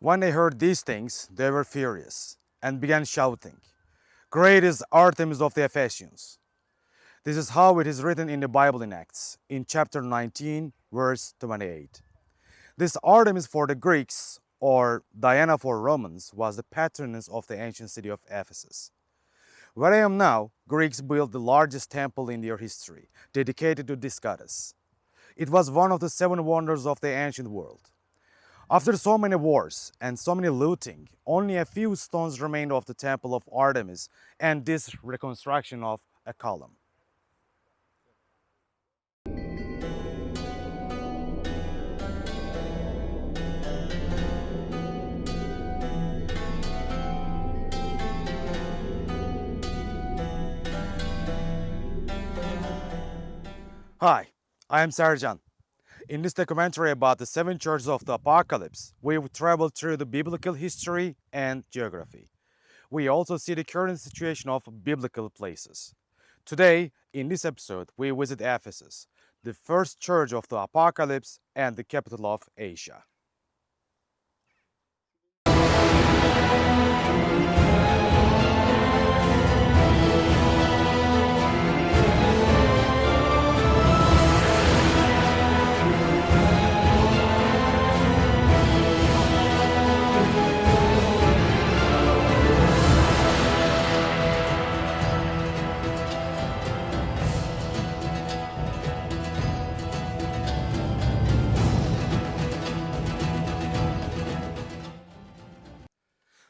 When they heard these things, they were furious and began shouting, "Great is Artemis of the Ephesians!" This is how it is written in the Bible in Acts, in chapter 19, verse 28. This Artemis for the Greeks, or Diana for Romans, was the patroness of the ancient city of Ephesus. Where I am now, Greeks built the largest temple in their history, dedicated to this goddess. It was one of the seven wonders of the ancient world. After so many wars and so many looting, only a few stones remained of the temple of Artemis and this reconstruction of a column. Hi, I am Serjan. In this documentary about the seven churches of the Apocalypse, we will travel through the biblical history and geography. We also see the current situation of biblical places. Today, in this episode, we visit Ephesus, the first church of the Apocalypse and the capital of Asia.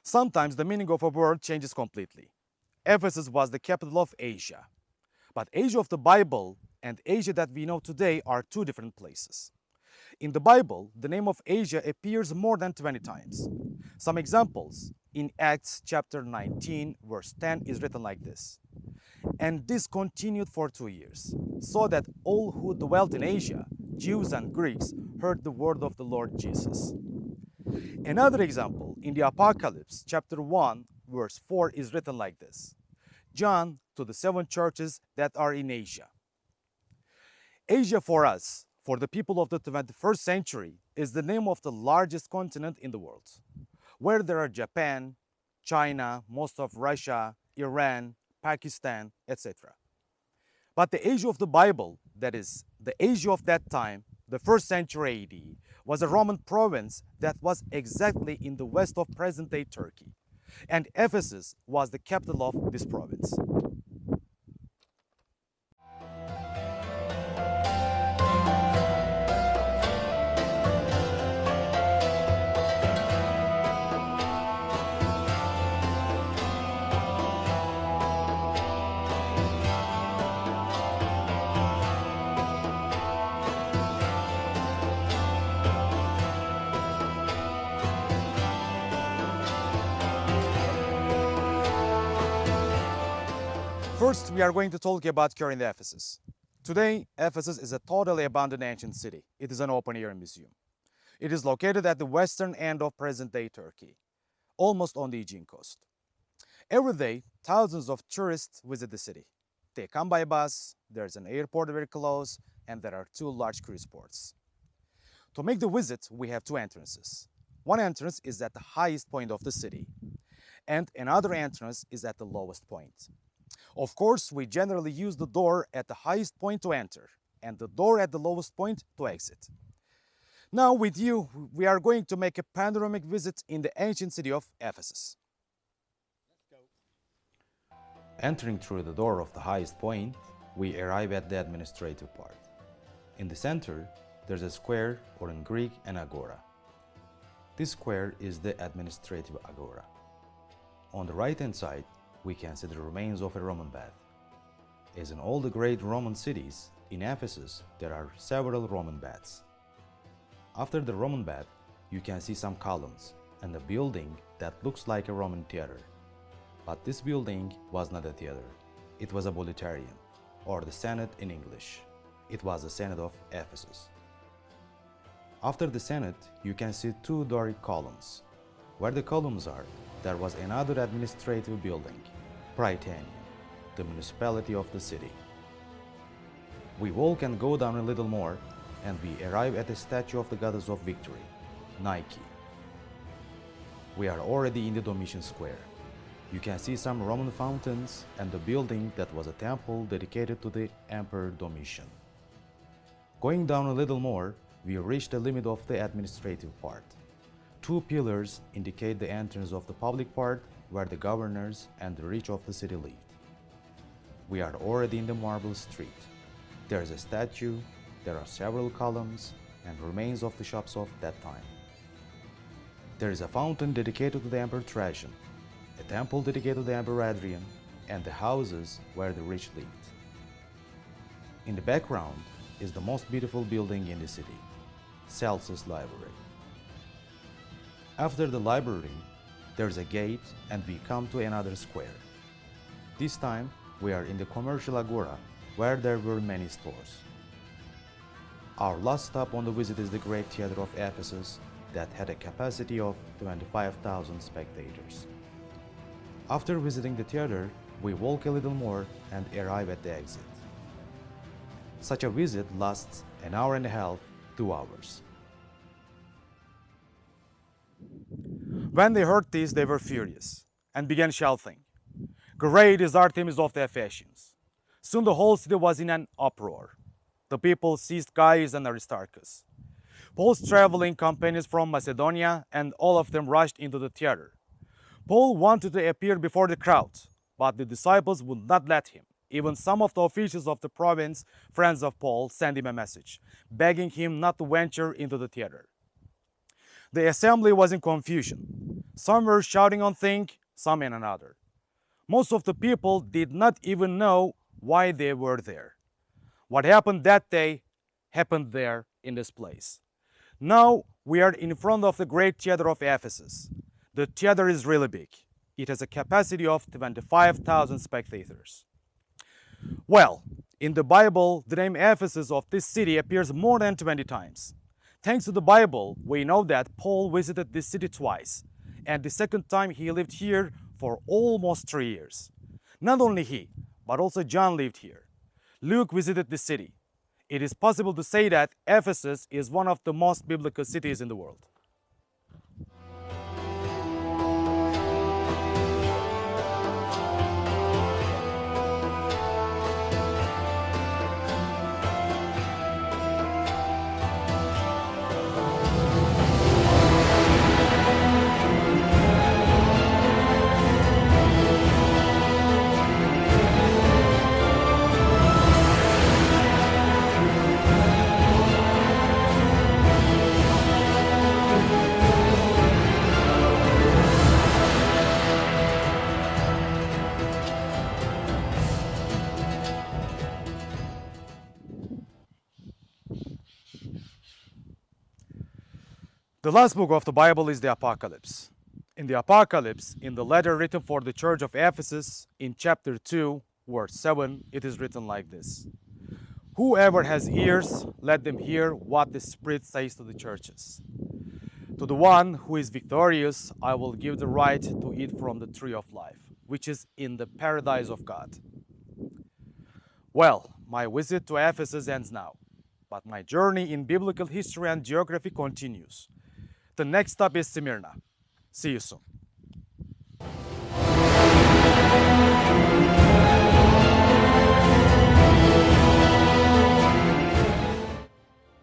Sometimes the meaning of a word changes completely. Ephesus was the capital of Asia. But Asia of the Bible and Asia that we know today are two different places. In the Bible, the name of Asia appears more than 20 times. Some examples: in Acts chapter 19, verse 10 is written like this: "And this continued for 2 years, so that all who dwelt in Asia, Jews and Greeks, heard the word of the Lord Jesus." Another example, in the Apocalypse chapter 1, verse 4 is written like this: "John to the seven churches that are in Asia." Asia for us, for the people of the 21st century, is the name of the largest continent in the world, where there are Japan, China, most of Russia, Iran, Pakistan, etc. But the Asia of the Bible, that is, the Asia of that time, the 1st century AD, was a Roman province that was exactly in the west of present-day Turkey. And Ephesus was the capital of this province. First, we are going to talk about current Ephesus. Today, Ephesus is a totally abandoned ancient city. It is an open-air museum. It is located at the western end of present-day Turkey, almost on the Aegean coast. Every day, thousands of tourists visit the city. They come by bus, there's an airport very close, and there are two large cruise ports. To make the visit, we have two entrances. One entrance is at the highest point of the city, and another entrance is at the lowest point. Of course, we generally use the door at the highest point to enter and the door at the lowest point to exit. Now with you, we are going to make a panoramic visit in the ancient city of Ephesus. Entering through the door of the highest point, we arrive at the administrative part. In the center, there's a square, or in Greek, an agora. This square is the administrative agora. On the right-hand side, we can see the remains of a Roman bath. As in all the great Roman cities, in Ephesus there are several Roman baths. After the Roman bath, you can see some columns and a building that looks like a Roman theater. But this building was not a theater. It was a bolitarium, or the Senate in English. It was the Senate of Ephesus. After the Senate, you can see two Doric columns. Where the columns are, there was another administrative building, Prytaneum, the municipality of the city. We walk and go down a little more, and we arrive at the statue of the goddess of victory, Nike. We are already in the Domitian Square. You can see some Roman fountains and the building that was a temple dedicated to the Emperor Domitian. Going down a little more, we reach the limit of the administrative part. Two pillars indicate the entrance of the public part where the governors and the rich of the city lived. We are already in the marble street. There is a statue, there are several columns, and remains of the shops of that time. There is a fountain dedicated to the Emperor Trajan, a temple dedicated to the Emperor Adrian, and the houses where the rich lived. In the background is the most beautiful building in the city, Celsus Library. After the library, there is a gate and we come to another square. This time, we are in the commercial agora, where there were many stores. Our last stop on the visit is the great theater of Ephesus that had a capacity of 25,000 spectators. After visiting the theater, we walk a little more and arrive at the exit. Such a visit lasts an hour and a half, 2 hours. When they heard this, they were furious and began shouting, "Great is Artemis of the Ephesians!" Soon the whole city was in an uproar. The people seized Gaius and Aristarchus, Paul's traveling companions from Macedonia, and all of them rushed into the theater. Paul wanted to appear before the crowd, but the disciples would not let him. Even some of the officials of the province, friends of Paul, sent him a message, begging him not to venture into the theater. The assembly was in confusion. Some were shouting one thing, some in another. Most of the people did not even know why they were there. What happened that day happened there in this place. Now we are in front of the great theater of Ephesus. The theater is really big. It has a capacity of 25,000 spectators. Well, in the Bible, the name Ephesus of this city appears more than 20 times. Thanks to the Bible, we know that Paul visited this city twice, and the second time he lived here for almost 3 years. Not only he, but also John lived here. Luke visited the city. It is possible to say that Ephesus is one of the most biblical cities in the world. The last book of the Bible is the Apocalypse. In the Apocalypse, in the letter written for the church of Ephesus, in chapter 2, verse 7, it is written like this: "Whoever has ears, let them hear what the Spirit says to the churches. To the one who is victorious, I will give the right to eat from the tree of life, which is in the paradise of God." Well, my visit to Ephesus ends now, but my journey in biblical history and geography continues. The next stop is Smyrna. See you soon.